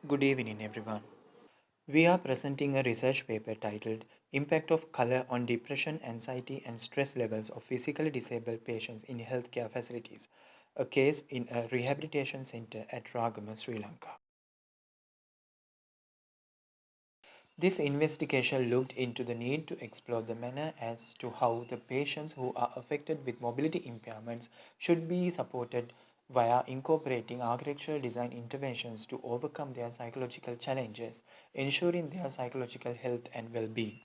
Good evening, everyone. We are presenting a research paper titled Impact of Color on Depression, Anxiety, and Stress Levels of Physically Disabled Patients in Healthcare Facilities, a case in a rehabilitation center at Ragama, Sri Lanka. This investigation looked into the need to explore the manner as to how the patients who are affected with mobility impairments should be supported via incorporating architectural design interventions to overcome their psychological challenges, ensuring their psychological health and well being.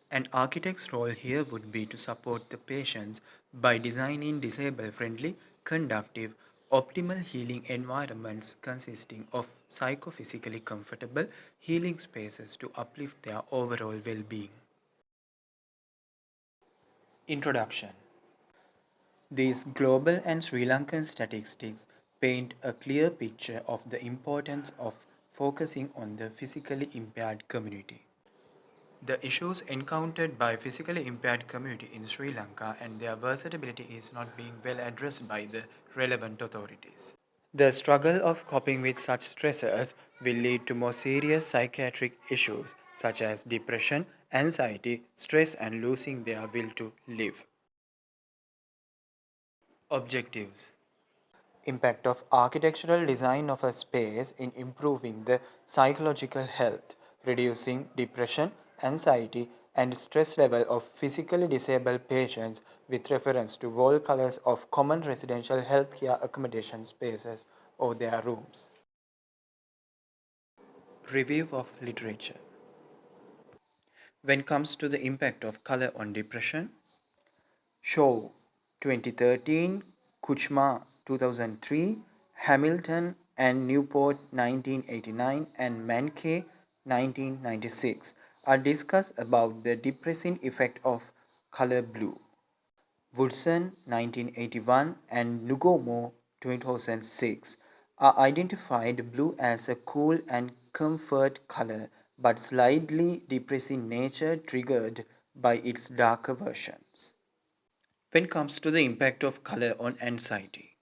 An architect's role here would be to support the patients by designing disable friendly, conductive, optimal healing environments consisting of psychophysically comfortable healing spaces to uplift their overall well being. Introduction. These global and Sri Lankan statistics paint a clear picture of the importance of focusing on the physically impaired community. The issues encountered by physically impaired community in Sri Lanka and their versatility is not being well addressed by the relevant authorities. The struggle of coping with such stressors will lead to more serious psychiatric issues such as depression, anxiety, stress, and losing their will to live. Objectives. Impact of architectural design of a space in improving the psychological health, reducing depression, anxiety, and stress level of physically disabled patients with reference to wall colors of common residential healthcare accommodation spaces or their rooms. Review of literature. When it comes to the impact of color on depression, Shaw 2013, Kuchma 2003, Hamilton and Newport 1989, and Mankey 1996 are discussed about the depressing effect of color blue. Woodson 1981 and Nugomo 2006 are identified blue as a cool and comfort color but slightly depressing nature triggered by its darker versions. When it comes to the impact of color on anxiety,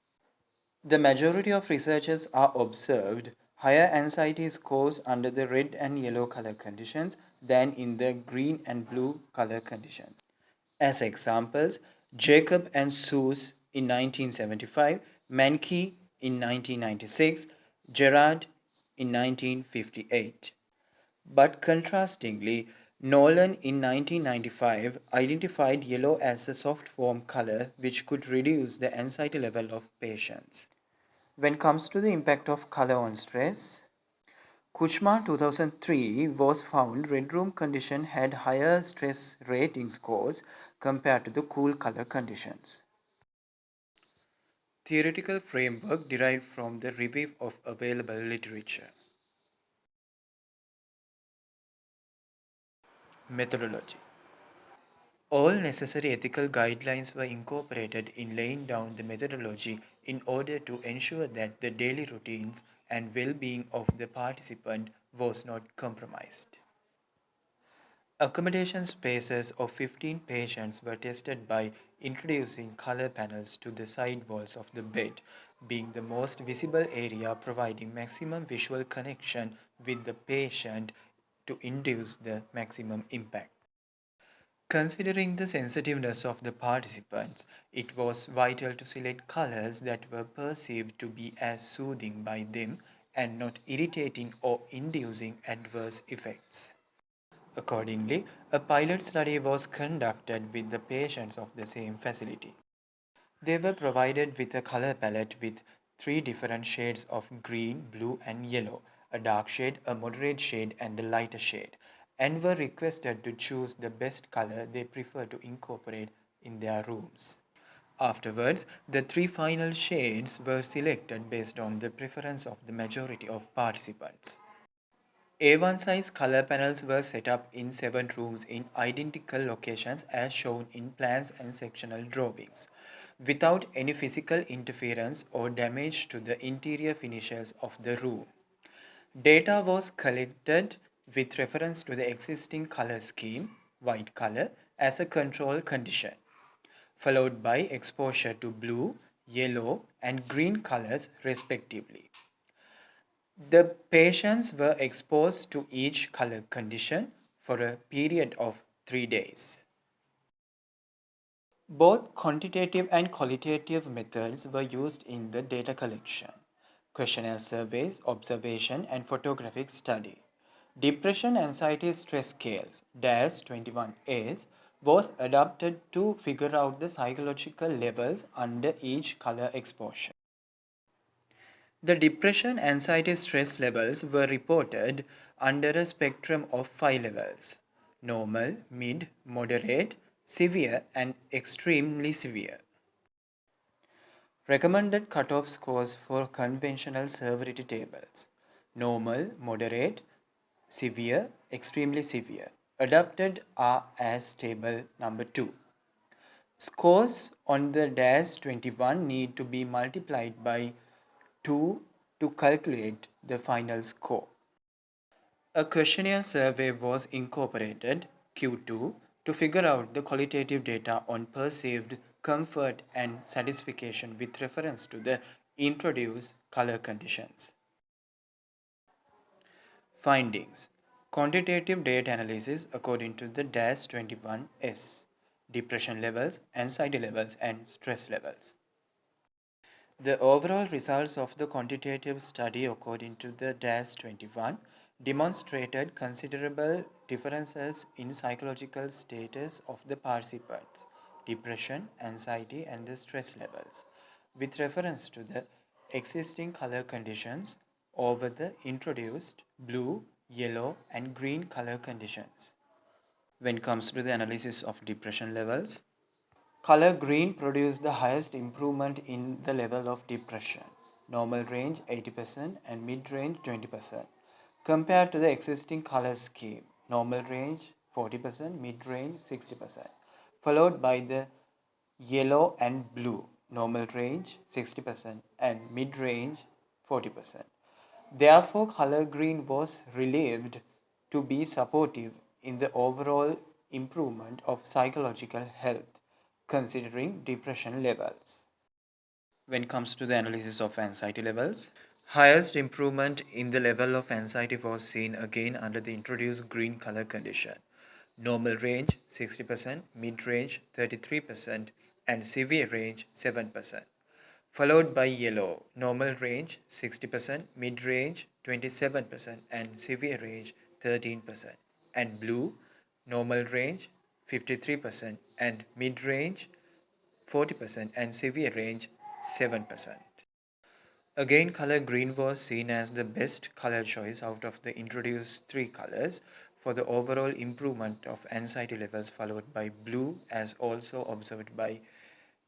the majority of researchers are observed higher anxiety scores under the red and yellow color conditions than in the green and blue color conditions. As examples, Jacob and Seuss in 1975, Mankey in 1996, Gerard in 1958. But contrastingly, Nolan in 1995 identified yellow as a soft warm color which could reduce the anxiety level of patients. When it comes to the impact of color on stress, Kuchma 2003 was found red room condition had higher stress rating scores compared to the cool color conditions. Theoretical framework derived from the review of available literature. Methodology. All necessary ethical guidelines were incorporated in laying down the methodology in order to ensure that the daily routines and well being of the participant was not compromised. Accommodation spaces of 15 patients were tested by introducing color panels to the side walls of the bed, being the most visible area providing maximum visual connection with the patient to induce the maximum impact. Considering the sensitiveness of the participants, it was vital to select colors that were perceived to be as soothing by them and not irritating or inducing adverse effects. Accordingly, a pilot study was conducted with the patients of the same facility. They were provided with a color palette with three different shades of green, blue, and yellow, a dark shade, a moderate shade, and a lighter shade, and were requested to choose the best color they prefer to incorporate in their rooms. Afterwards, the three final shades were selected based on the preference of the majority of participants. A1 size color panels were set up in 7 rooms in identical locations as shown in plans and sectional drawings, without any physical interference or damage to the interior finishes of the room. Data was collected with reference to the existing color scheme, white color, as a control condition, followed by exposure to blue, yellow, and green colors respectively. The patients were exposed to each color condition for a period of 3 days. Both quantitative and qualitative methods were used in the data collection, questionnaire surveys, observation, and photographic study. Depression Anxiety Stress Scales DAS-21S was adapted to figure out the psychological levels under each color exposure. The depression anxiety stress levels were reported under a spectrum of 5 levels: normal, mid, moderate, severe, and extremely severe. Recommended cutoff scores for conventional severity tables: normal, moderate, severe, extremely severe. Adapted are as table number 2. Scores on the DAS-21 need to be multiplied by 2 to calculate the final score. A questionnaire survey was incorporated, Q2, to figure out the qualitative data on perceived comfort and satisfaction with reference to the introduced color conditions. Findings: quantitative data analysis according to the DAS-21S, depression levels, anxiety levels, and stress levels. The overall results of the quantitative study according to the DAS-21 demonstrated considerable differences in psychological status of the participants, depression, anxiety, and the stress levels, with reference to the existing color conditions over the introduced blue, yellow, and green color conditions. When it comes to the analysis of depression levels, color green produced the highest improvement in the level of depression, normal range 80% and mid range 20%, compared to the existing color scheme, normal range 40%, mid range 60%, followed by the yellow and blue, normal range 60% and mid range 40%. Therefore, color green was relieved to be supportive in the overall improvement of psychological health, considering depression levels. When it comes to the analysis of anxiety levels, highest improvement in the level of anxiety was seen again under the introduced green color condition. Normal range 60%, mid range 33%, and severe range 7%. Followed by yellow, normal range 60%, mid range 27%, and severe range 13%. And blue, normal range 53%, and mid range 40%, and severe range 7%. Again, color green was seen as the best color choice out of the introduced three colors for the overall improvement of anxiety levels, followed by blue as also observed by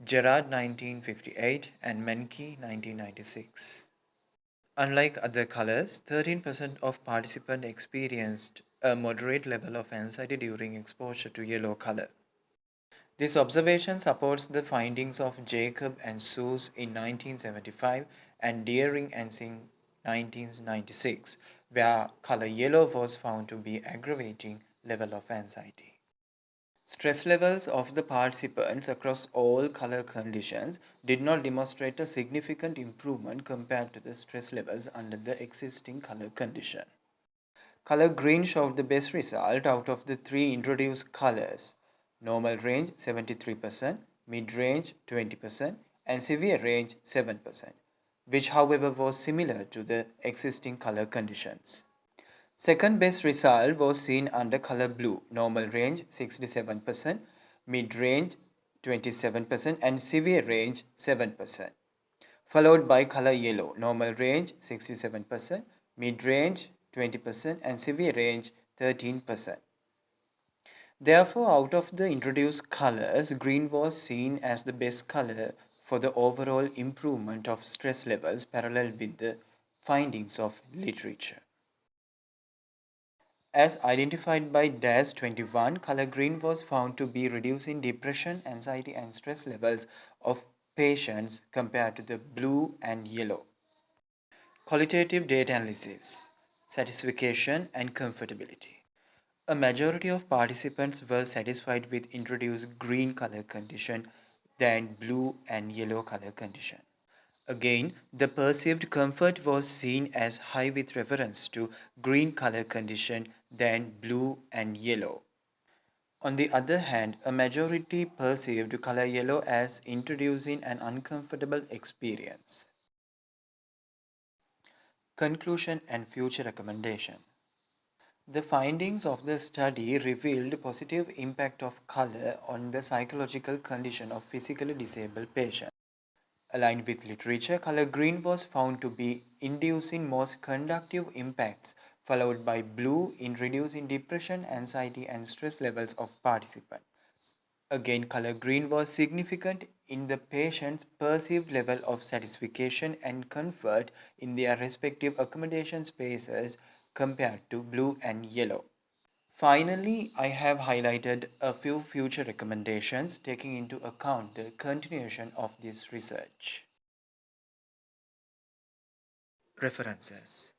Gerard 1958 and Menke 1996. Unlike other colors, 13% of participants experienced a moderate level of anxiety during exposure to yellow color. This observation supports the findings of Jacob and Seuss in 1975 and Deering and Singh 1996, where color yellow was found to be aggravating level of anxiety. Stress levels of the participants across all color conditions did not demonstrate a significant improvement compared to the stress levels under the existing color condition. Color green showed the best result out of the three introduced colors: normal range 73%, mid range 20%, and severe range 7%, which however was similar to the existing color conditions. Second best result was seen under color blue, normal range 67%, mid range 27%, and severe range 7%, followed by color yellow, normal range 67%, mid range 20%, and severe range 13%. Therefore, out of the introduced colors, green was seen as the best color for the overall improvement of stress levels parallel with the findings of literature. As identified by DAS-21, color green was found to be reducing depression, anxiety, and stress levels of patients compared to the blue and yellow. Qualitative data analysis, satisfaction, and comfortability. A majority of participants were satisfied with introduced green color condition than blue and yellow color condition. Again, the perceived comfort was seen as high with reference to green color condition than blue and yellow. On the other hand, a majority perceived color yellow as introducing an uncomfortable experience. Conclusion and future recommendation. The findings of the study revealed positive impact of color on the psychological condition of physically disabled patients. Aligned with literature, color green was found to be inducing most conductive impacts, followed by blue in reducing depression, anxiety, and stress levels of participants. Again, color green was significant in the patient's perceived level of satisfaction and comfort in their respective accommodation spaces compared to blue and yellow. Finally, I have highlighted a few future recommendations taking into account the continuation of this research. References.